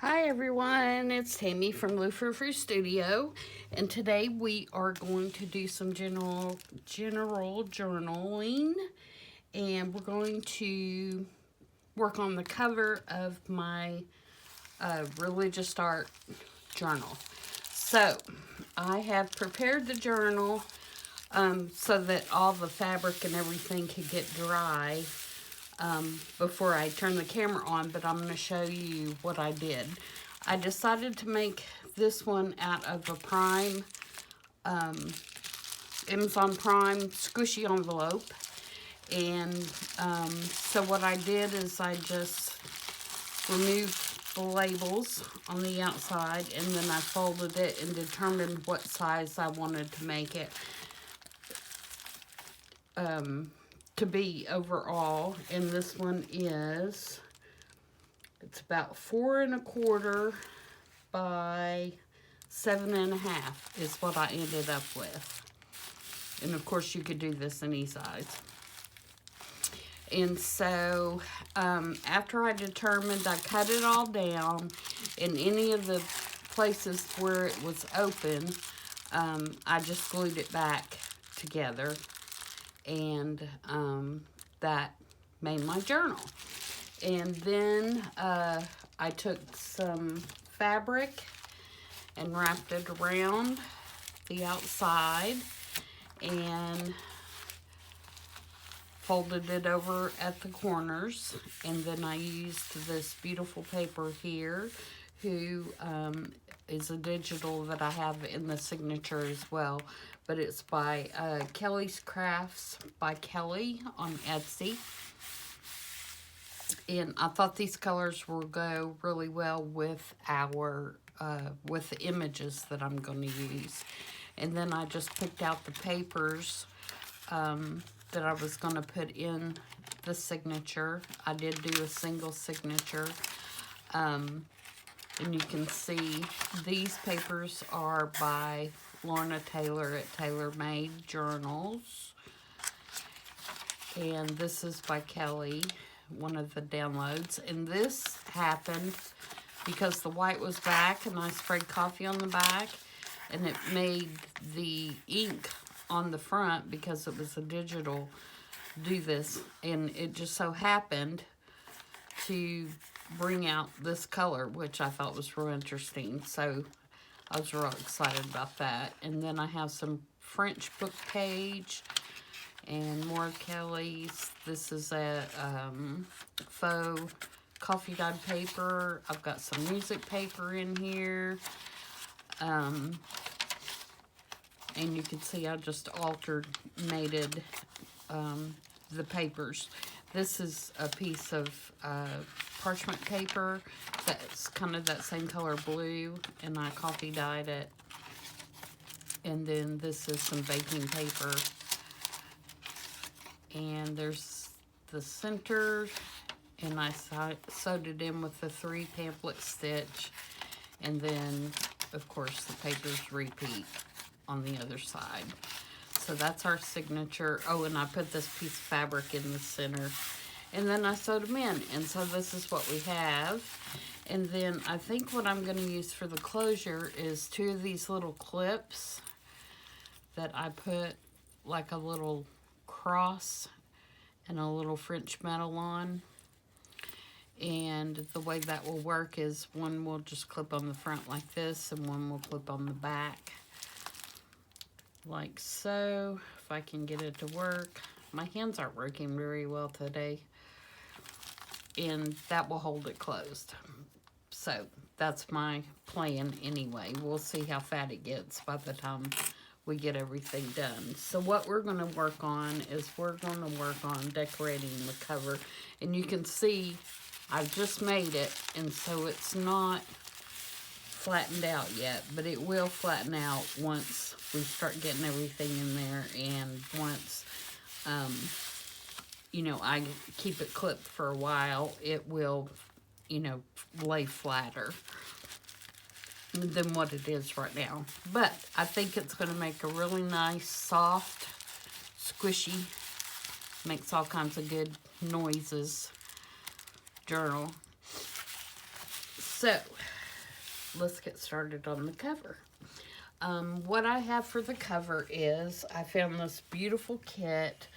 Hi everyone, it's Tammy from Frou-frou Studio, and today we are going to do some general journaling, and we're going to work on the cover of my religious art journal. So I have prepared the journal so that all the fabric and everything could get dry before I turn the camera on, but I'm going to show you what I did. I decided to make this one out of a Prime, Amazon Prime squishy envelope. And so what I did is I just removed the labels on the outside, and then I folded it and determined what size I wanted to make it to be overall. And this one is, it's about 4 1/4 by 7 1/2 is what I ended up with. And of course you could do this any size. And so after I determined, I cut it all down. In any of the places where it was open, I just glued it back together. And that made my journal. And then I took some fabric and wrapped it around the outside and folded it over at the corners. And then I used this beautiful paper here, who is a digital that I have in the signature as well. But it's by KellyCraftsbyKelly on Etsy. And I thought these colors will go really well with with the images that I'm going to use. And then I just picked out the papers that I was going to put in the signature. I did do a single signature. And you can see these papers are by Lorna Taylor at Taylormadejournals. And this is by Kelly, one of the downloads. And this happened because the white was back and I sprayed coffee on the back, and it made the ink on the front, because it was a digital, do this. And it just so happened to bring out this color, which I thought was real interesting. So I was real excited about that. And then I have some French book page and more Kelly's. This is a faux coffee dyed paper. I've got some music paper in here. And you can see I just alternated the papers. This is a piece of parchment paper that's kind of that same color blue, and I coffee dyed it. And then this is some baking paper. And there's the center, and I sewed it in with the 3 pamphlet stitch. And then, of course, the papers repeat on the other side. So that's our signature. Oh, and I put this piece of fabric in the center. And then I sewed them in. And so this is what we have. And then I think what I'm going to use for the closure is 2 of these little clips that I put like a little cross and a little French metal on. And the way that will work is one will just clip on the front like this, and one will clip on the back like so. If I can get it to work. My hands aren't working very well today. And that will hold it closed. So that's my plan anyway. We'll see how fat it gets by the time we get everything done. So what we're going to work on is we're going to work on decorating the cover. And you can see I've just made it, and so it's not flattened out yet, but it will flatten out once we start getting everything in there, and once you know, I keep it clipped for a while, it will, you know, lay flatter than what it is right now. But I think it's going to make a really nice, soft, squishy, makes all kinds of good noises journal. So, let's get started on the cover. What I have for the cover is, I found this beautiful kit,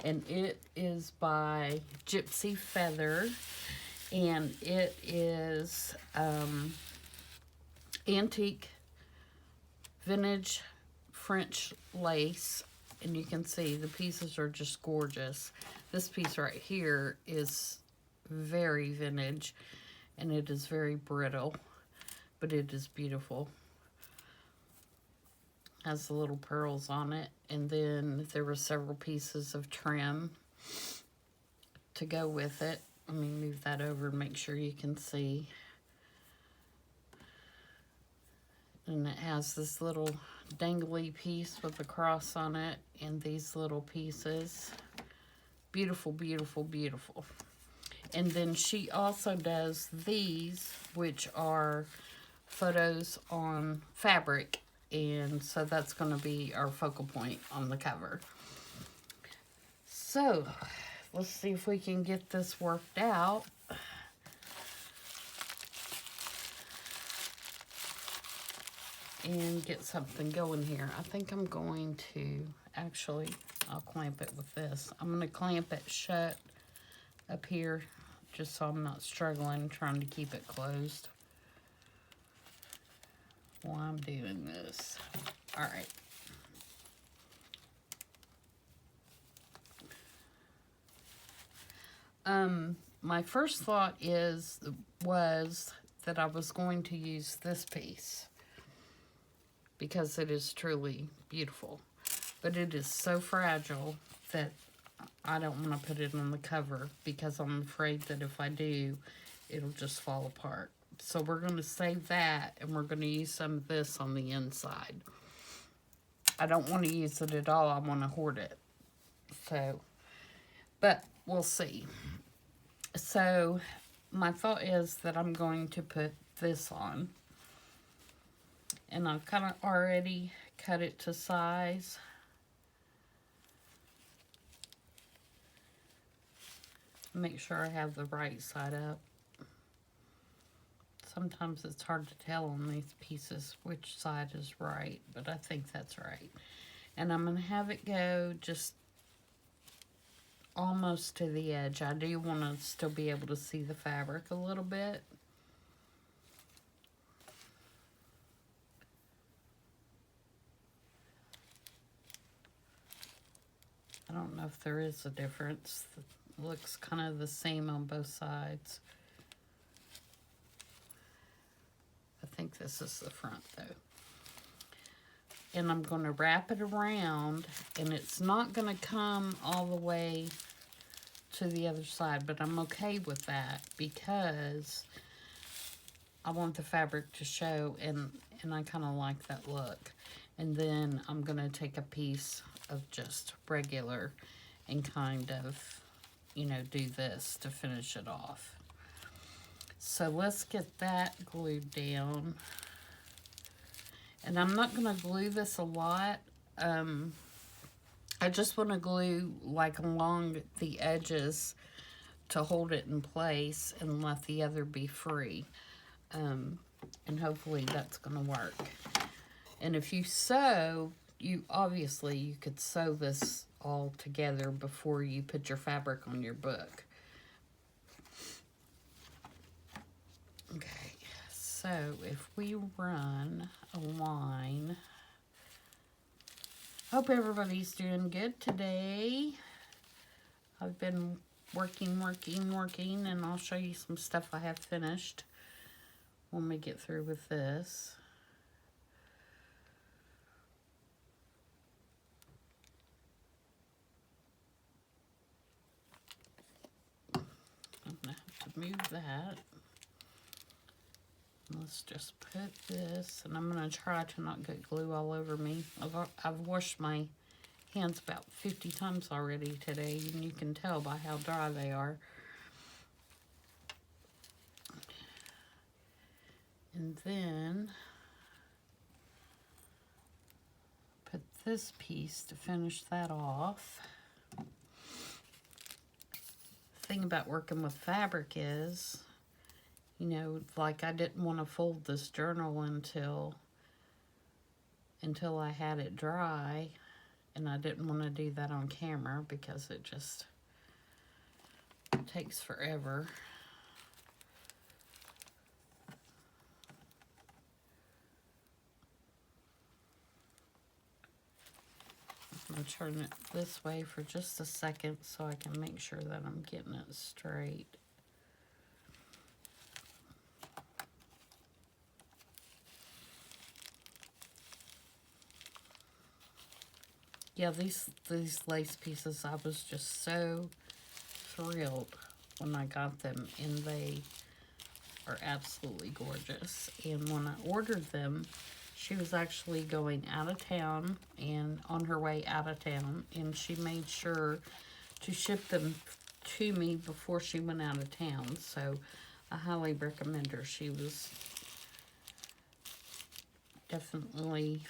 and it is by Gypsy Feather, and it is antique vintage French lace, and you can see the pieces are just gorgeous. This piece right here is very vintage, and it is very brittle, but it is beautiful. Has the little pearls on it, and then there were several pieces of trim to go with it. Let me move that over and make sure you can see. And it has this little dangly piece with a cross on it, and these little pieces. Beautiful, beautiful, beautiful. And then she also does these, which are photos on fabric, and so that's going to be our focal point on the cover. So let's see if we can get this worked out. And get something going here. I think I'm going to, actually, I'll clamp it with this. I'm going to clamp it shut up here, just so I'm not struggling trying to keep it closed while I'm doing this. All right. My first thought was that I was going to use this piece, because it is truly beautiful. But it is so fragile that I don't want to put it on the cover, because I'm afraid that if I do, it'll just fall apart. So we're going to save that, and we're going to use some of this on the inside. I don't want to use it at all. I want to hoard it. So, but we'll see. So my thought is that I'm going to put this on. And I've kind of already cut it to size. Make sure I have the right side up. Sometimes it's hard to tell on these pieces which side is right, but I think that's right. And I'm going to have it go just almost to the edge. I do want to still be able to see the fabric a little bit. I don't know if there is a difference. It looks kind of the same on both sides. I think this is the front though. And I'm going to wrap it around, and it's not going to come all the way to the other side, but I'm okay with that because I want the fabric to show, and I kind of like that look. And then I'm going to take a piece of just regular and kind of, you know, do this to finish it off. So let's get that glued down. And I'm not going to glue this a lot. I just want to glue like along the edges to hold it in place and let the other be free. And hopefully that's going to work. And if you sew, you could sew this all together before you put your fabric on your book. Okay, so if we run a line, hope everybody's doing good today. I've been working, and I'll show you some stuff I have finished when we get through with this. I'm gonna have to move that. Let's just put this, and I'm gonna try to not get glue all over me. I've washed my hands about 50 times already today, and you can tell by how dry they are. And then put this piece to finish that off. The thing about working with fabric is you know, like I didn't want to fold this journal until I had it dry, and I didn't want to do that on camera because it just takes forever. I'm going to turn it this way for just a second so I can make sure that I'm getting it straight. Yeah, these lace pieces, I was just so thrilled when I got them, and they are absolutely gorgeous. And when I ordered them, she was actually going out of town and on her way out of town, and she made sure to ship them to me before she went out of town. So I highly recommend her. She was definitely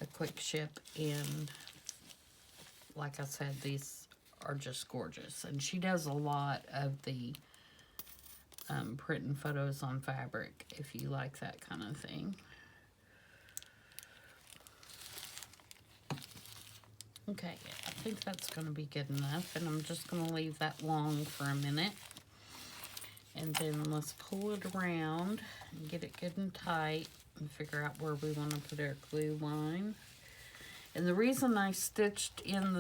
a quick ship, and like I said, these are just gorgeous. And she does a lot of the printing photos on fabric, if you like that kind of thing. Okay, I think that's going to be good enough, and I'm just going to leave that long for a minute. And then let's pull it around and get it good and tight and figure out where we want to put our glue line. And the reason I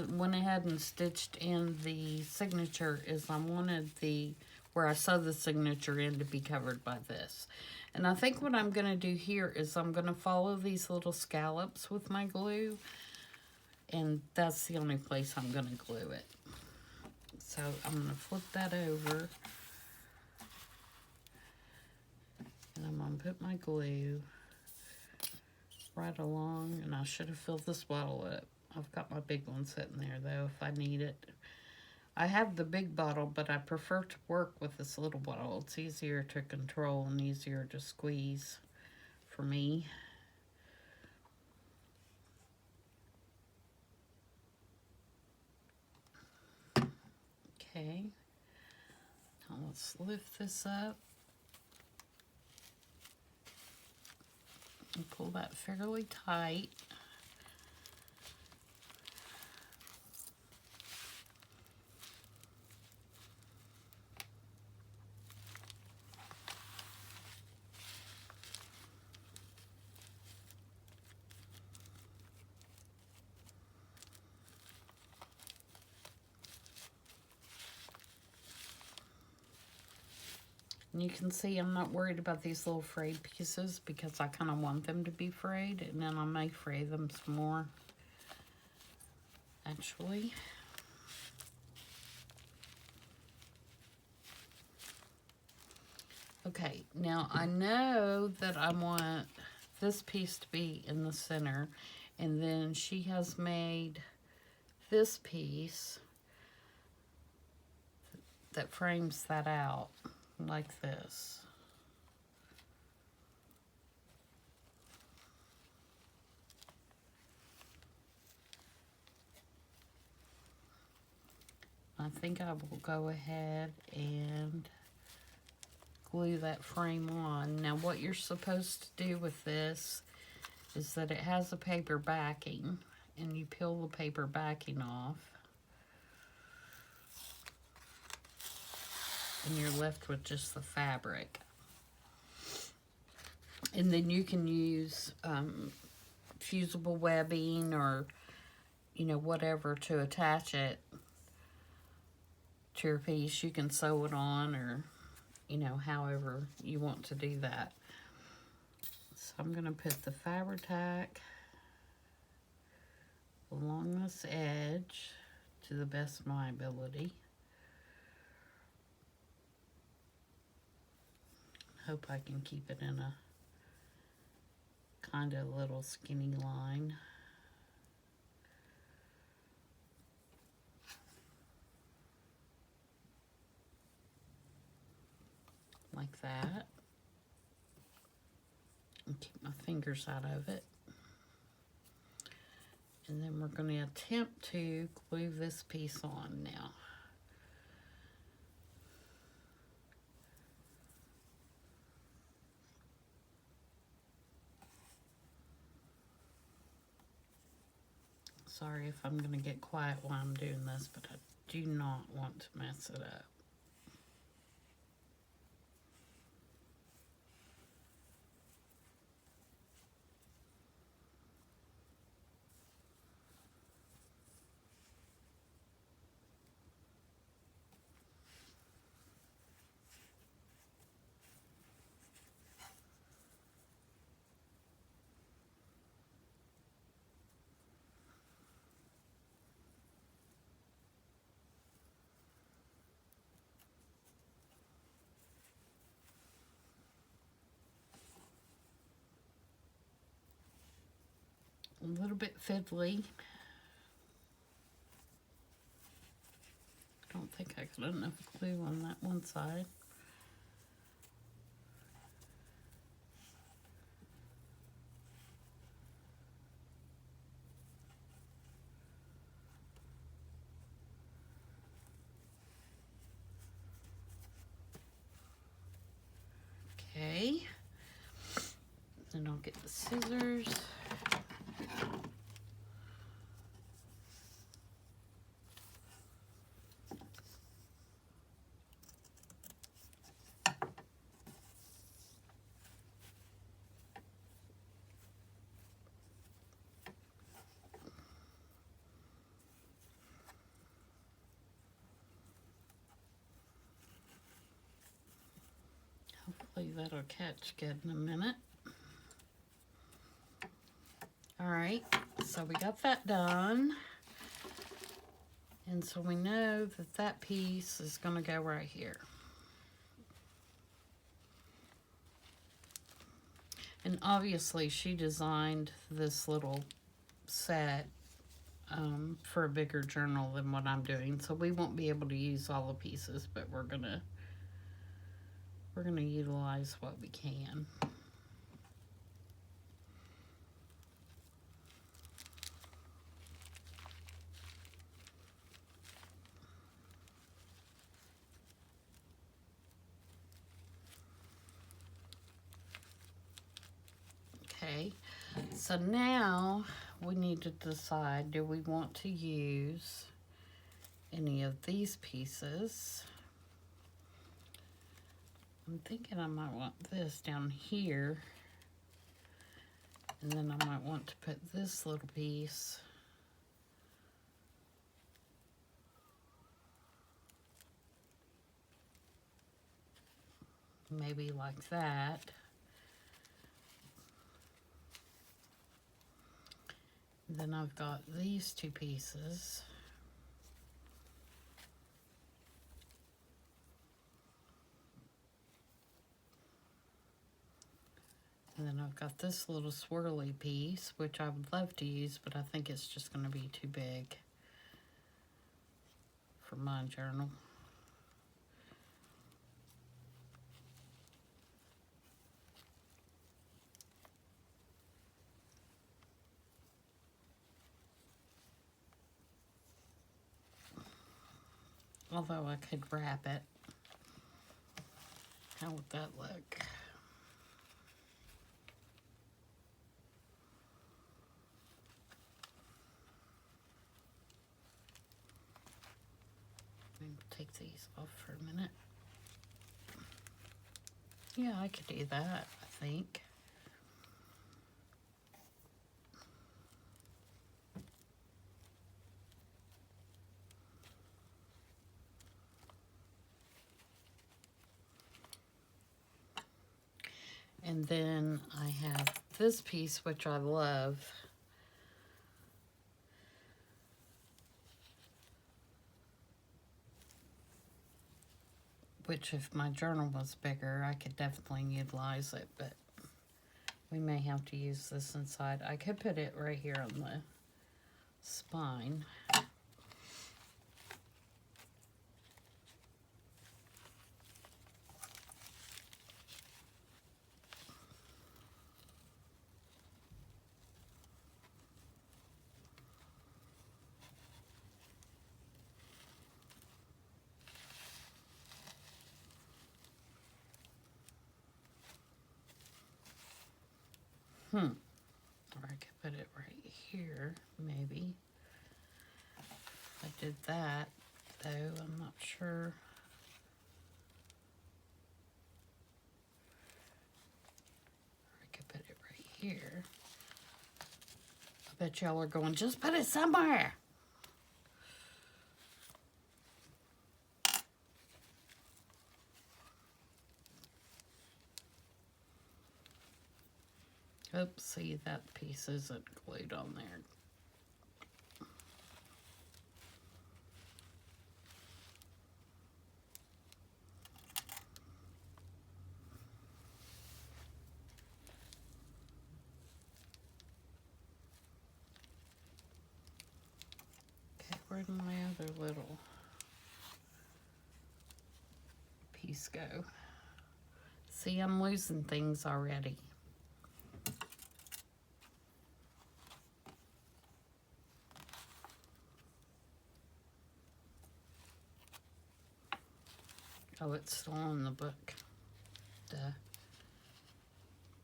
went ahead and stitched in the signature is I wanted where I sewed the signature in to be covered by this. And I think what I'm going to do here is I'm going to follow these little scallops with my glue, and that's the only place I'm going to glue it. So I'm going to flip that over, and I'm going to put my glue right along, and I should have filled this bottle up. I've got my big one sitting there though if I need it. I have the big bottle, but I prefer to work with this little bottle. It's easier to control and easier to squeeze for me. Okay, now let's lift this up and pull that fairly tight. And you can see I'm not worried about these little frayed pieces because I kind of want them to be frayed, and then I may fray them some more, actually. Okay, now I know that I want this piece to be in the center, and then she has made this piece that frames that out like this. I think I will go ahead and glue that frame on. Now what you're supposed to do with this is that it has a paper backing, and you peel the paper backing off, and you're left with just the fabric. And then you can use fusible webbing or, you know, whatever to attach it to your piece. You can sew it on, or, you know, however you want to do that. So I'm going to put the Fabri-Tac along this edge to the best of my ability. Hope I can keep it in a kind of little skinny line. Like that. And keep my fingers out of it. And then we're going to attempt to glue this piece on now. Sorry if I'm going to get quiet while I'm doing this, but I do not want to mess it up. A little bit fiddly. I don't think I got enough glue on that one side. Okay. Then I'll get the scissors. Hopefully that'll catch good in a minute. All right, so we got that done. And so we know that that piece is going to go right here. And obviously she designed this little set for a bigger journal than what I'm doing. So we won't be able to use all the pieces, but we're gonna utilize what we can. Okay, so now we need to decide, do we want to use any of these pieces? I'm thinking I might want this down here, and then I might want to put this little piece maybe like that. Then I've got these two pieces. And then I've got this little swirly piece, which I would love to use, but I think it's just going to be too big for my journal. Although I could wrap it. How would that look? Take these off for a minute. Yeah, I could do that, I think. And then I have this piece, which I love. Which, if my journal was bigger, I could definitely utilize it, but we may have to use this inside. I could put it right here on the spine. Or I could put it right here, maybe. I did that, though. I'm not sure. I could put it right here. I bet y'all are going, just put it somewhere. Oops, see, that piece isn't glued on there. Okay, where'd my other little piece go? See, I'm losing things already. Oh, it's still in the book. Duh.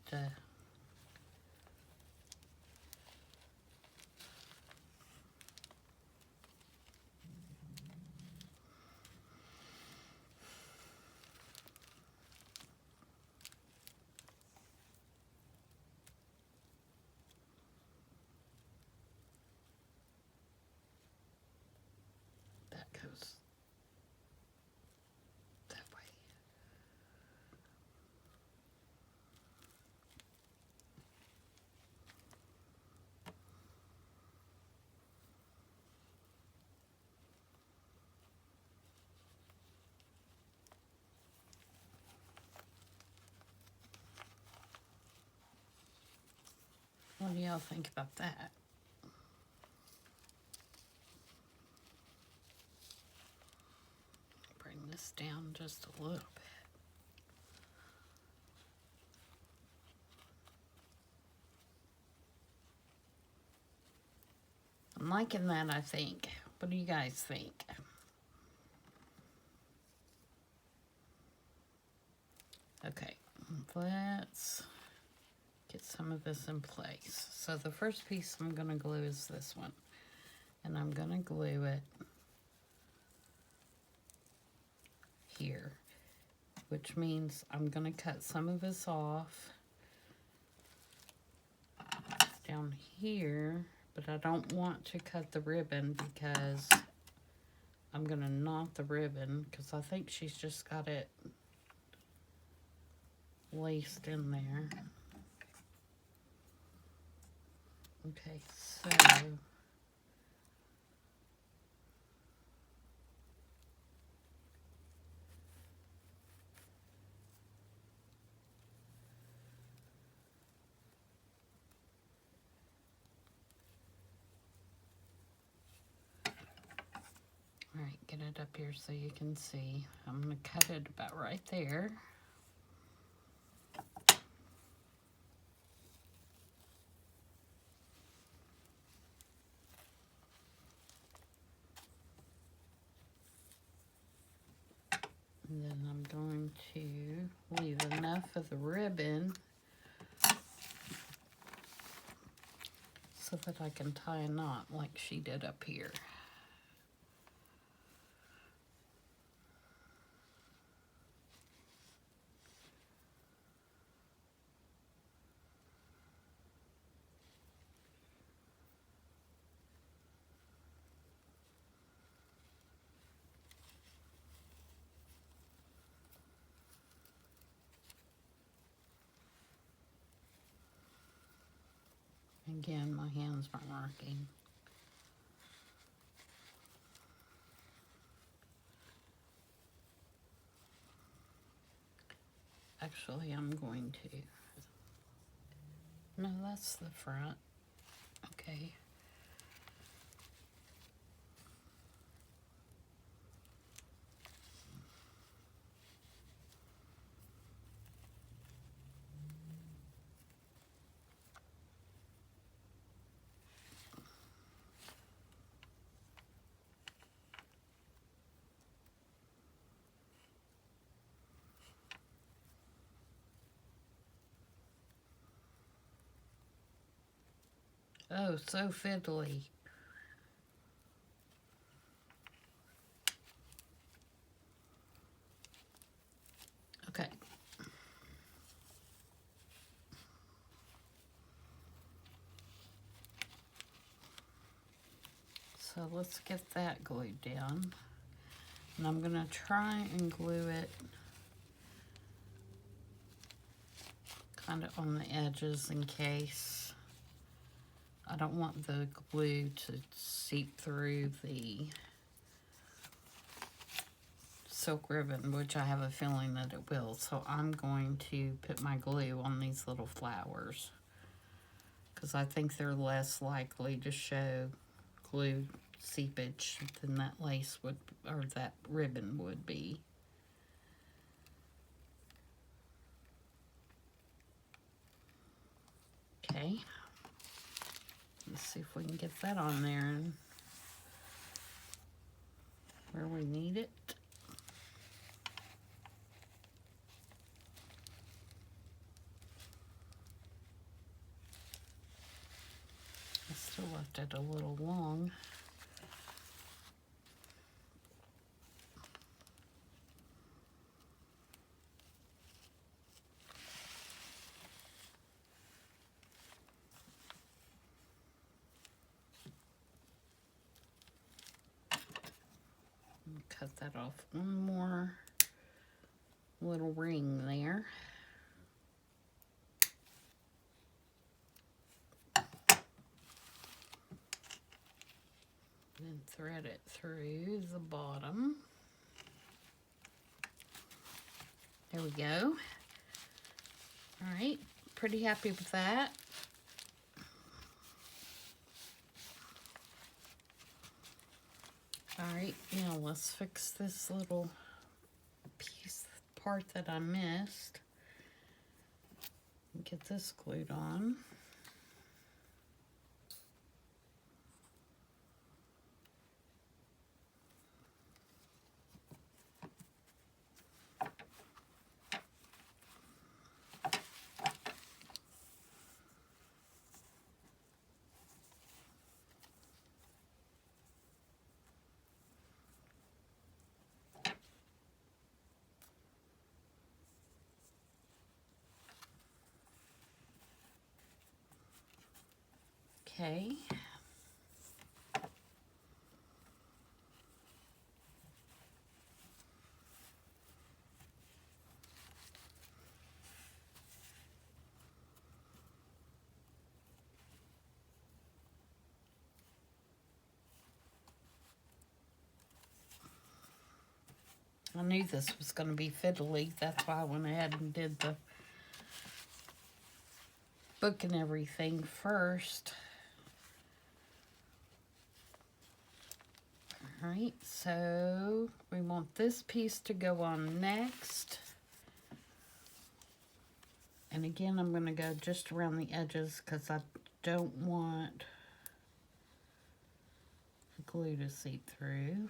Duh. That goes that way. What do y'all think about that? Bring this down just a little bit. I'm liking that, I think. What do you guys think? Okay, let's get some of this in place. So the first piece I'm going to glue is this one. And I'm going to glue it here, which means I'm going to cut some of this off down here, but I don't want to cut the ribbon because I'm going to knot the ribbon because I think she's just got it laced in there. Okay, so all right, get it up here so you can see. I'm going to cut it about right there. And then I'm going to leave enough of the ribbon so that I can tie a knot like she did up here. Again, my hands aren't working. Actually, I'm going to. No, that's the front. Okay. Oh, so fiddly. So let's get that glued down. And I'm gonna try and glue it kind of on the edges in case. I don't want the glue to seep through the silk ribbon, which I have a feeling that it will. So I'm going to put my glue on these little flowers because I think they're less likely to show glue seepage than that lace would, or that ribbon would be. Okay. Let's see if we can get that on there and where we need it. I still left it a little long. Cut that off one more little ring there. Then thread it through the bottom. There we go. All right, pretty happy with that. All right, now let's fix this little part that I missed. Get this glued on. Okay. I knew this was going to be fiddly. That's why I went ahead and did the book and everything first. Alright, so we want this piece to go on next. And again, I'm going to go just around the edges because I don't want the glue to seep through.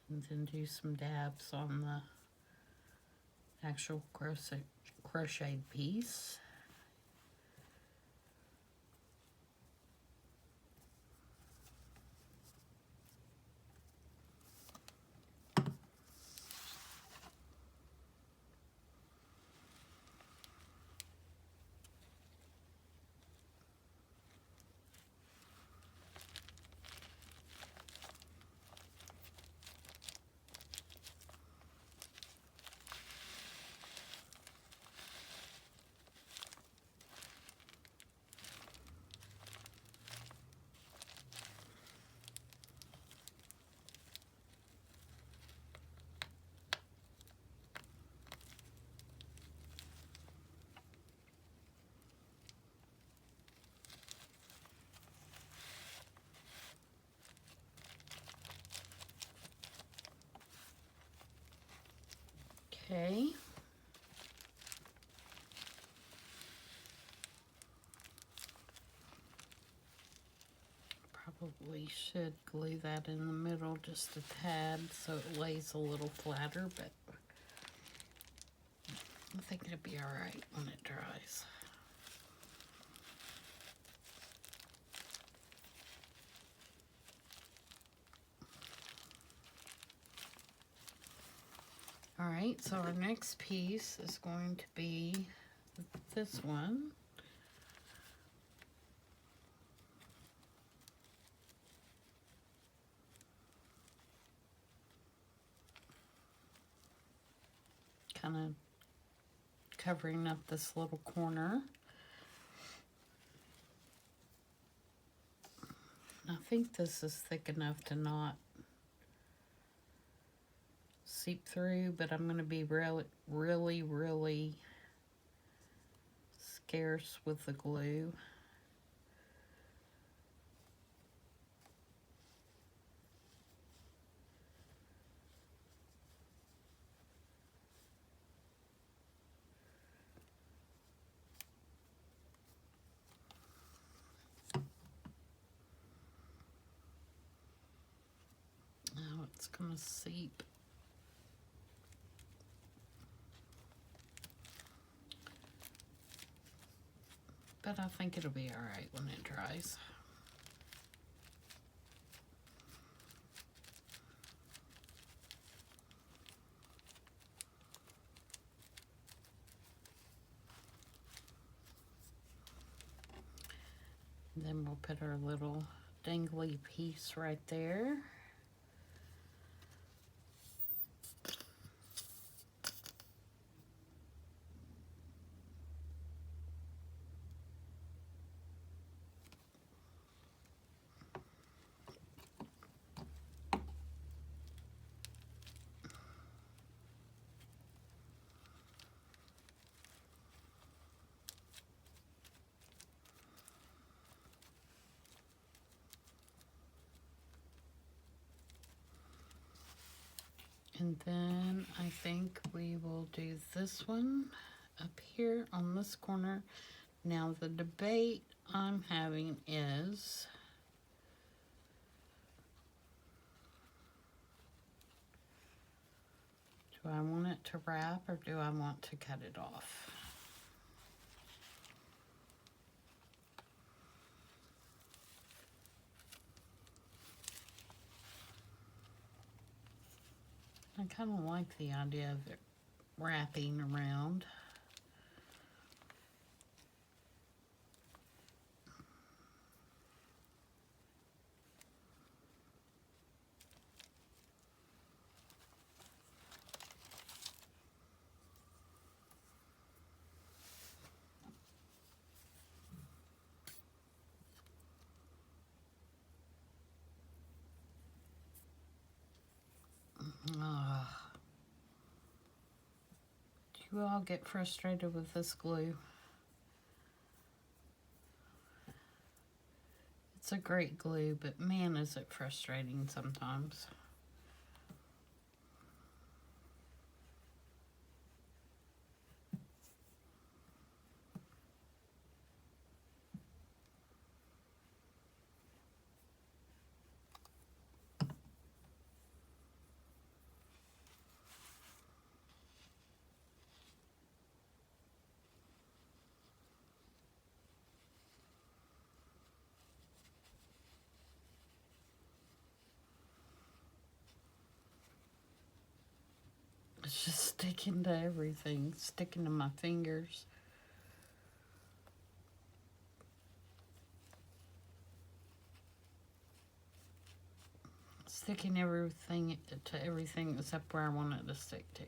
And then do some dabs on the actual crocheted piece. Okay. Probably should glue that in the middle just a tad so it lays a little flatter, but I think it'll be all right when it dries. Alright, so our next piece is going to be this one. Kind of covering up this little corner. I think this is thick enough to not seep through, but I'm going to be really scarce with the glue. Now it's going to seep. But I think it'll be alright when it dries. And then we'll put our little dangly piece right there. And then I think we will do this one up here on this corner. Now the debate I'm having is, do I want it to wrap or do I want to cut it off? I kind of like the idea of it wrapping around. Do you all get frustrated with this glue? It's a great glue, but man, is it frustrating sometimes. It's just sticking to everything, sticking to my fingers. Sticking everything to everything except where I want it to stick to.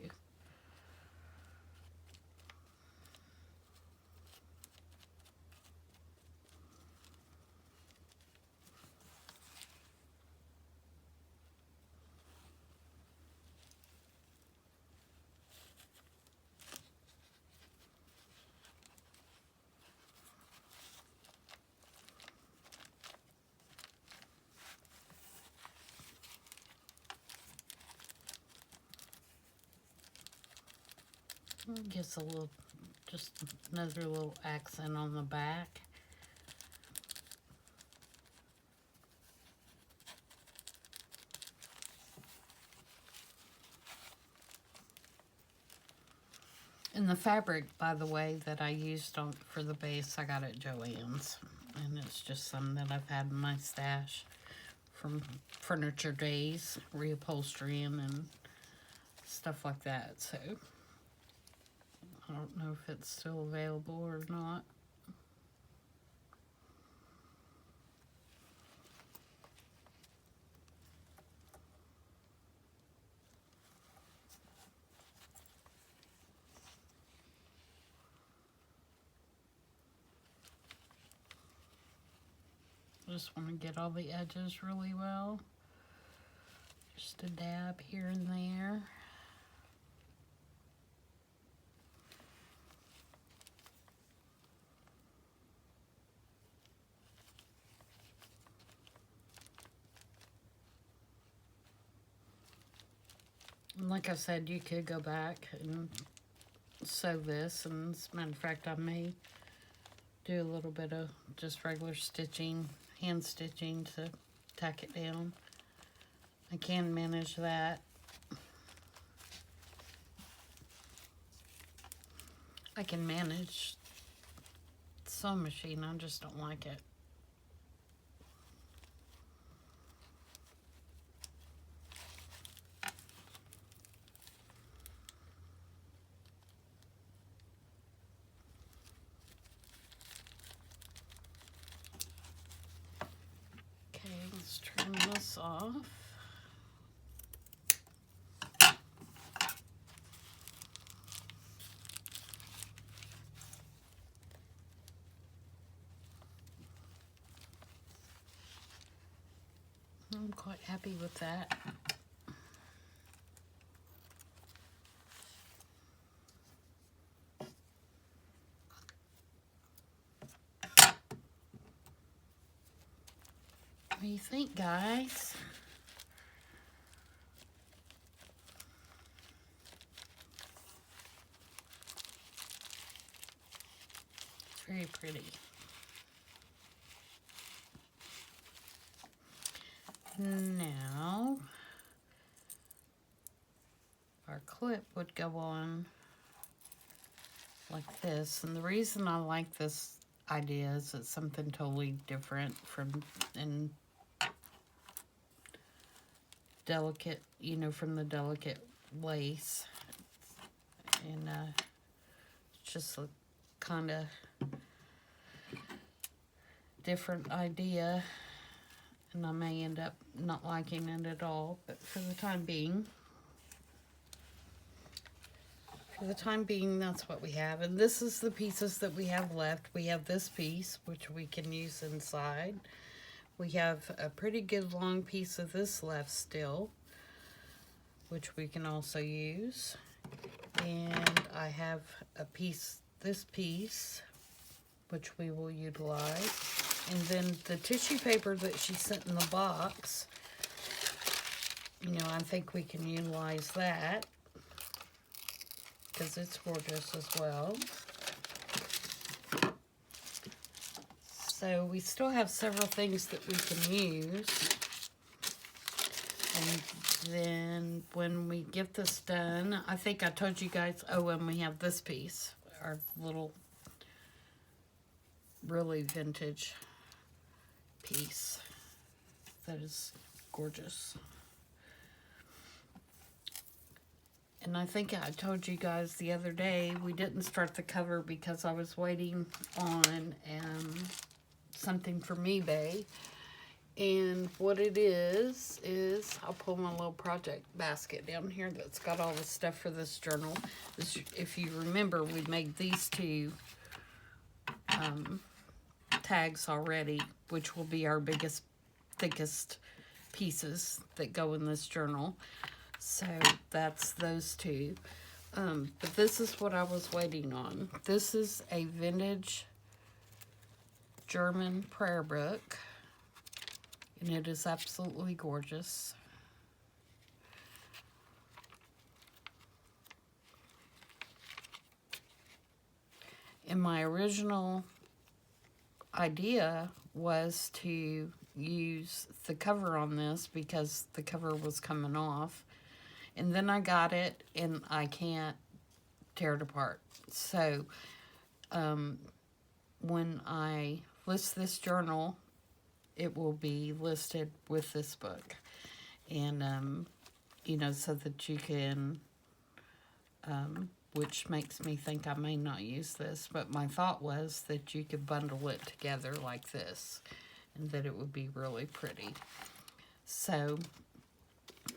Just a little, just another little accent on the back. And the fabric, by the way, that I used for the base, I got at Joann's. And it's just some that I've had in my stash from Furniture Days, reupholsterying and stuff like that. So I don't know if it's still available or not. Just want to get all the edges really well. Just a dab here and there. And like I said, you could go back and sew this, and as a matter of fact, I may do a little bit of just regular stitching, hand stitching to tack it down. I can manage that. I can manage sewing machine, I just don't like it. Okay, let's turn this off. I'm quite happy with that. What do you think, guys? It's very pretty. Now, our clip would go on like this, and the reason I like this idea is it's something totally different from and delicate, you know, from the delicate lace, and it's just a kind of different idea. And I may end up not liking it at all, but for the time being, that's what we have. And this is the pieces that we have left. We have this piece, which we can use inside. We have a pretty good long piece of this left still, which we can also use. And I have a piece, this piece, which we will utilize. And then the tissue paper that she sent in the box, you know, I think we can utilize that because it's gorgeous as well. So we still have several things that we can use. And then when we get this done, I think I told you guys, oh, and we have this piece, our little really vintage piece that is gorgeous. And I think I told you guys the other day we didn't start the cover because I was waiting on something from eBay. And what it is I'll pull my little project basket down here that's got all the stuff for this journal. This, if you remember, we made these two tags already, which will be our biggest, thickest pieces that go in this journal. So that's those two. But this is what I was waiting on. This is a vintage German prayer book, and it is absolutely gorgeous. And my original idea was to use the cover on this because the cover was coming off, and then I got it and I can't tear it apart. So when I list this journal, it will be listed with this book, and you know, so that you can which makes me think I may not use this, but my thought was that you could bundle it together like this and that it would be really pretty. So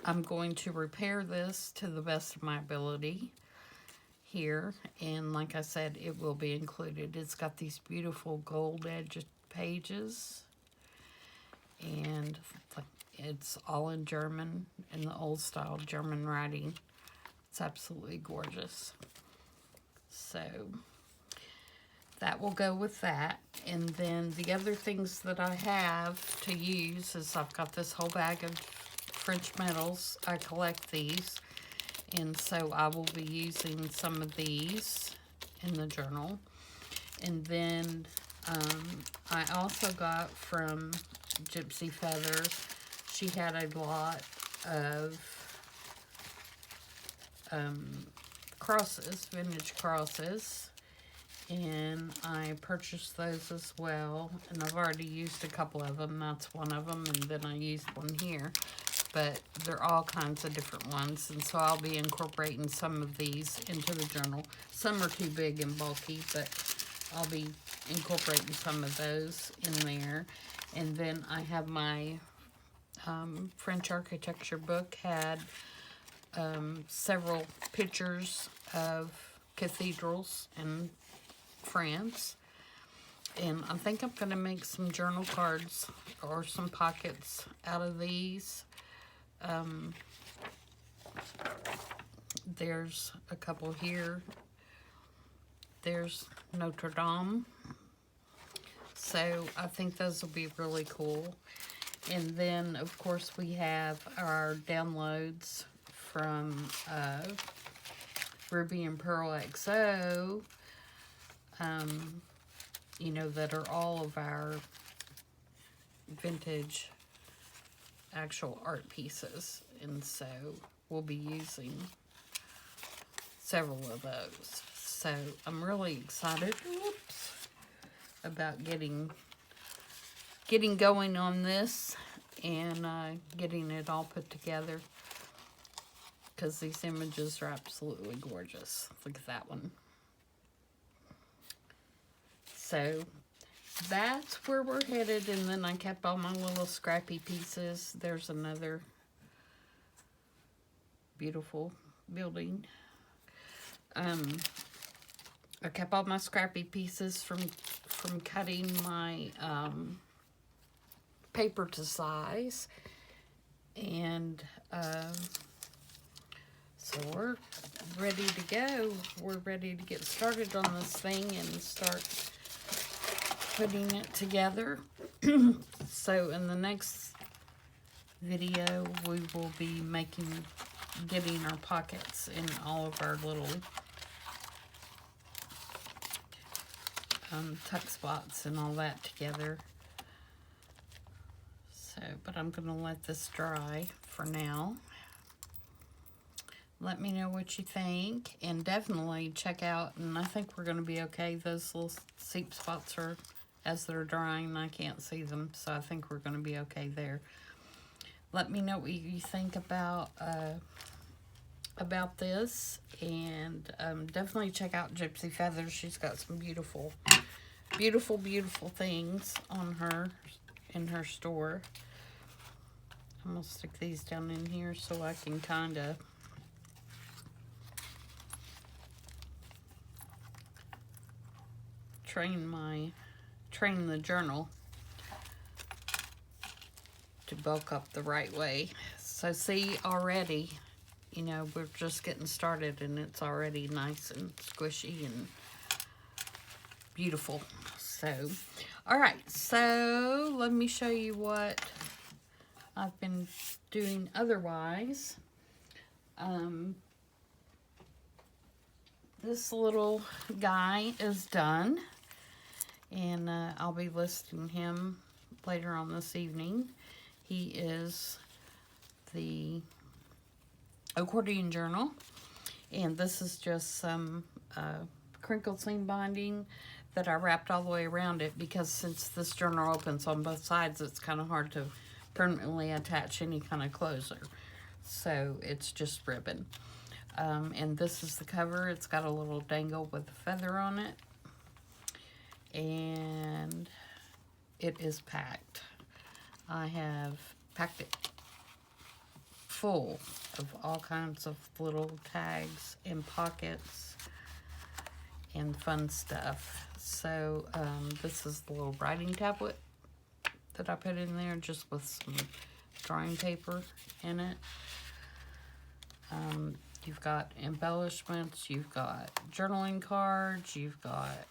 I'm going to repair this to the best of my ability here, and like I said, it will be included. It's got these beautiful gold edged pages, and it's all in German, in the old style German writing. It's absolutely gorgeous. So that will go with that. And then the other things that I have to use is I've got this whole bag of French metals. I collect these, and so I will be using some of these in the journal. And then I also got from Gypsy Feather, she had a lot of crosses, vintage crosses, and I purchased those as well, and I've already used a couple of them. That's one of them, and then I used one here, but they're all kinds of different ones, and so I'll be incorporating some of these into the journal. Some are too big and bulky, but I'll be incorporating some of those in there. And then I have my French architecture book, had several pictures of cathedrals in France, and I think I'm going to make some journal cards or some pockets out of these. There's a couple here. There's Notre Dame, so I think those will be really cool. And then of course we have our downloads from Ruby&Pearlxo, you know, that are all of our vintage actual art pieces, and so we'll be using several of those. So I'm really excited about getting going on this and getting it all put together, because these images are absolutely gorgeous. Look at that one. So that's where we're headed. And then I kept all my little scrappy pieces. There's another beautiful building. I kept all my scrappy pieces from cutting my paper to size, and so we're ready to go. We're ready to get started on this thing and start putting it together. So in the next video, we will be getting our pockets in all of our little tuck spots and all that together. So, but I'm going to let this dry for now. Let me know what you think, and definitely check out, and I think we're going to be okay. Those little seep spots are, as they're drying, I can't see them, so I think we're going to be okay there. Let me know what you think about this, and definitely check out Gypsy Feather. She's got some beautiful, beautiful, beautiful things on her, in her store. I'm going to stick these down in here so I can kind of train the journal to bulk up the right way. So see, already, you know, we're just getting started and it's already nice and squishy and beautiful. So, all right, so let me show you what I've been doing otherwise. This little guy is done, and I'll be listing him later on this evening. He is the Accordion Journal, and this is just some crinkled seam binding that I wrapped all the way around it, because since this journal opens on both sides, it's kind of hard to permanently attach any kind of closure. So it's just ribbon. And this is the cover. It's got a little dangle with a feather on it. And it is packed. I have packed it full of all kinds of little tags and pockets and fun stuff. So this is the little writing tablet that I put in there, just with some drawing paper in it. You've got embellishments, you've got journaling cards, you've got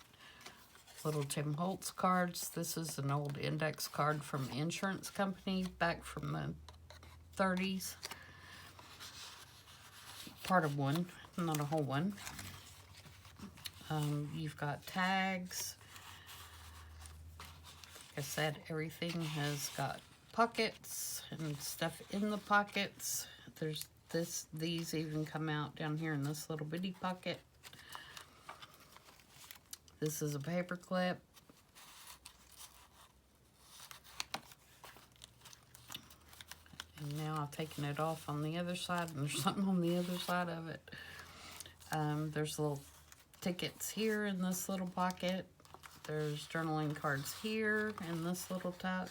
little Tim Holtz cards. This is an old index card from an insurance company back from the 30s. Part of one, not a whole one. You've got tags. Like I said, everything has got pockets and stuff in the pockets. There's these even come out down here in this little bitty pocket. This is a paper clip. And now I've taken it off on the other side, and there's something on the other side of it. There's little tickets here in this little pocket. There's journaling cards here in this little tuck.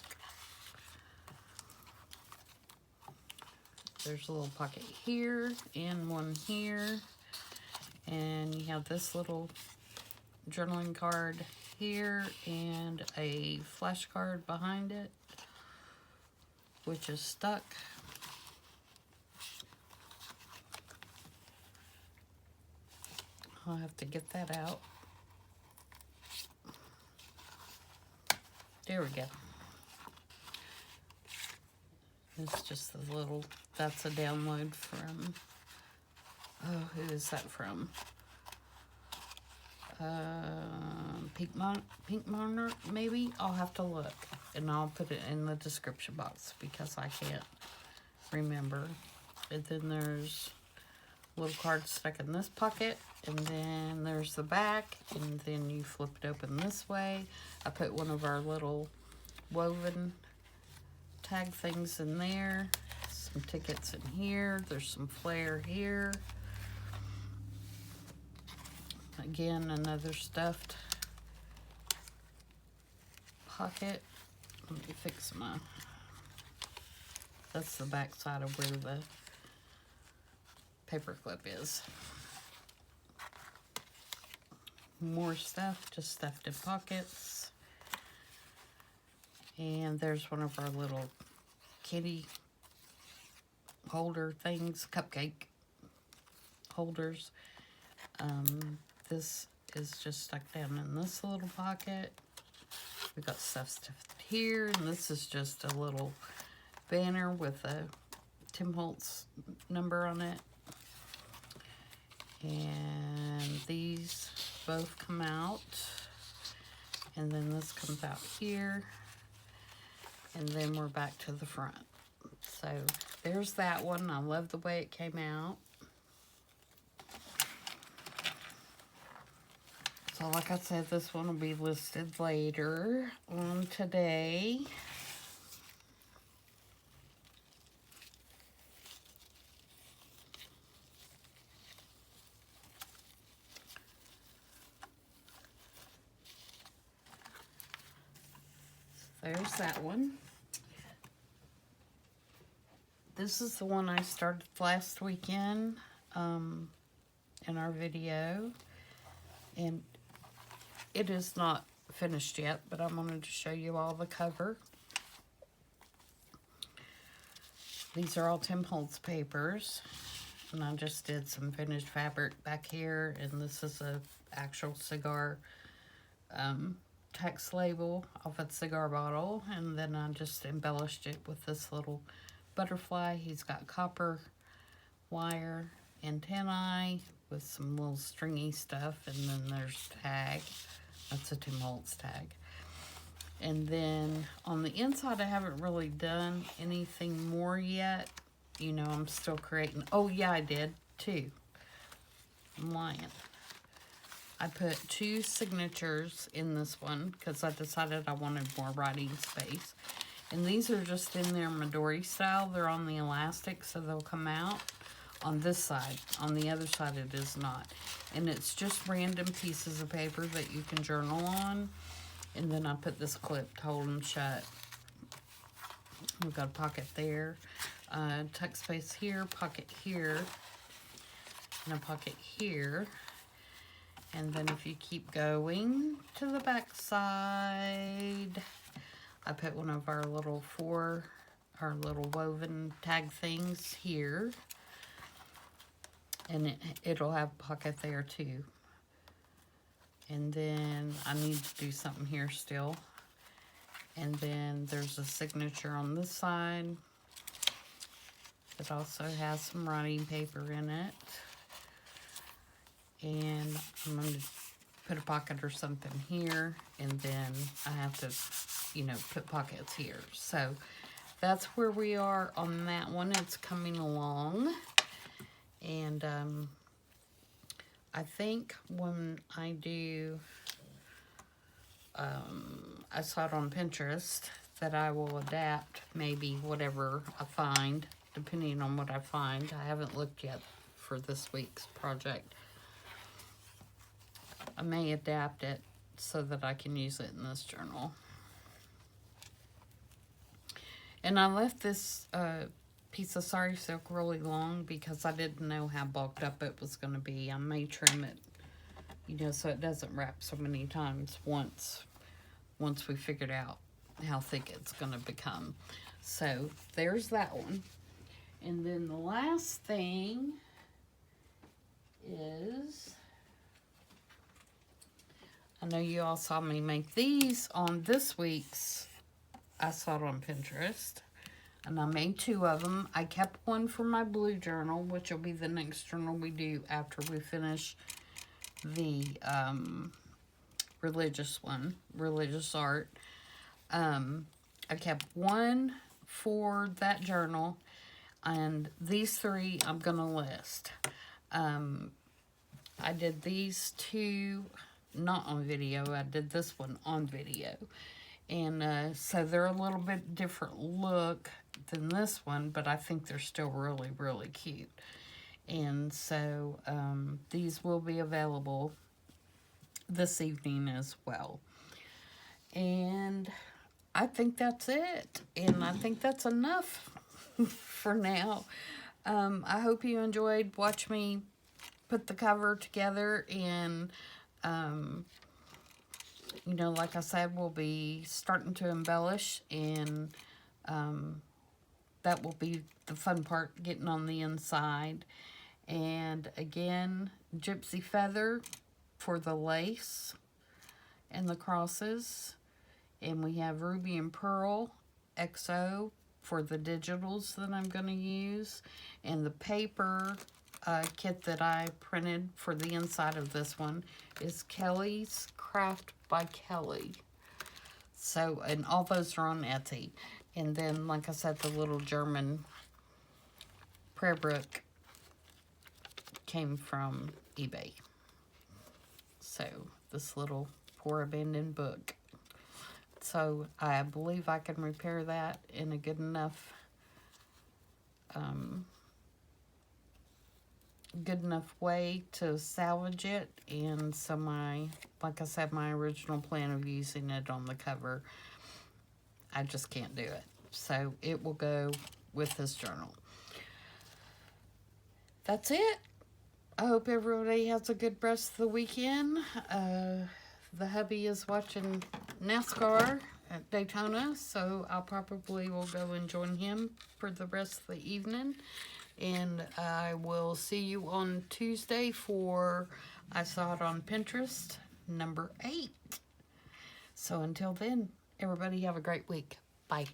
There's a little pocket here and one here. And you have this little journaling card here and a flashcard behind it, which is stuck. I'll have to get that out. There we go. It's just a little, that's a download from, oh, who is that from? PinkMonarch, maybe? I'll have to look, and I'll put it in the description box because I can't remember. And then there's a little card stuck in this pocket, and then there's the back, and then you flip it open this way. I put one of our little woven tag things in there, some tickets in here, there's some flair here. Again, another stuffed pocket. Let me fix my, that's the back side of where the paper clip is. More stuff, just stuffed in pockets. And there's one of our little kitty holder things, cupcake holders. This is just stuck down in this little pocket. We got stuff stuffed here, and this is just a little banner with a Tim Holtz number on it. And these both come out, and then this comes out here, and then we're back to the front. So there's that one. I love the way it came out. So like I said, this one will be listed later on today. There's that one. This is the one I started last weekend in our video. And it is not finished yet, but I wanted to show you all the cover. These are all Tim Holtz papers. And I just did some finished fabric back here. And this is a actual cigar text label off a cigar bottle, and then I just embellished it with this little butterfly. He's got copper wire antennae with some little stringy stuff, and then there's tag. That's a Tim Holtz tag. And then on the inside, I haven't really done anything more yet. You know, I'm still creating. Oh yeah, I did too. I'm lying. I put 2 signatures in this one because I decided I wanted more writing space. And these are just in there Midori style. They're on the elastic, so they'll come out. on this side. On the other side, it is not. And it's just random pieces of paper that you can journal on. And then I put this clip to hold them shut. We've got a pocket there. Tuck space here, pocket here, and a pocket here. And then if you keep going to the back side, I put one of our little woven tag things here. And it'll have a pocket there too. And then I need to do something here still. And then there's a signature on this side. It also has some writing paper in it. And I'm going to put a pocket or something here. And then I have to, you know, put pockets here. So that's where we are on that one. It's coming along. And I think when I do, I saw it on Pinterest that I will adapt maybe whatever I find, depending on what I find. I haven't looked yet for this week's project. I may adapt it so that I can use it in this journal. And I left this piece of sari silk really long because I didn't know how bulked up it was going to be. I may trim it, you know, so it doesn't wrap so many times once we figured out how thick it's going to become. So there's that one. And then the last thing is, I know you all saw me make these on this week's, I saw it on Pinterest. And I made 2 of them. I kept one for my blue journal, which will be the next journal we do after we finish the religious one, religious art. I kept one for that journal, and these 3 I'm going to list. I did these 2 not on video. I did this one on video. And so they're a little bit different look than this one, but I think they're still really, really cute. And so these will be available this evening as well. And I think that's it. And I think that's enough for now. I hope you enjoyed watching me put the cover together. And you know, like I said, we'll be starting to embellish, and that will be the fun part, getting on the inside. And again, Gypsy Feather for the lace and the crosses. And we have Ruby&Pearlxo for the digitals that I'm going to use. And the paper kit that I printed for the inside of this one is Kelly's Craft by Kelly. So, and all those are on Etsy. And then, like I said, the little German prayer book came from eBay. So, this little poor abandoned book. So, I believe I can repair that in a good enough way to salvage it. And so like I said, my original plan of using it on the cover, I just can't do it. So it will go with this journal. That's it. I hope everybody has a good rest of the weekend. The hubby is watching NASCAR at Daytona, so I'll probably will go and join him for the rest of the evening. And I will see you on Tuesday for I Saw It on Pinterest, number 8. So until then, everybody have a great week. Bye.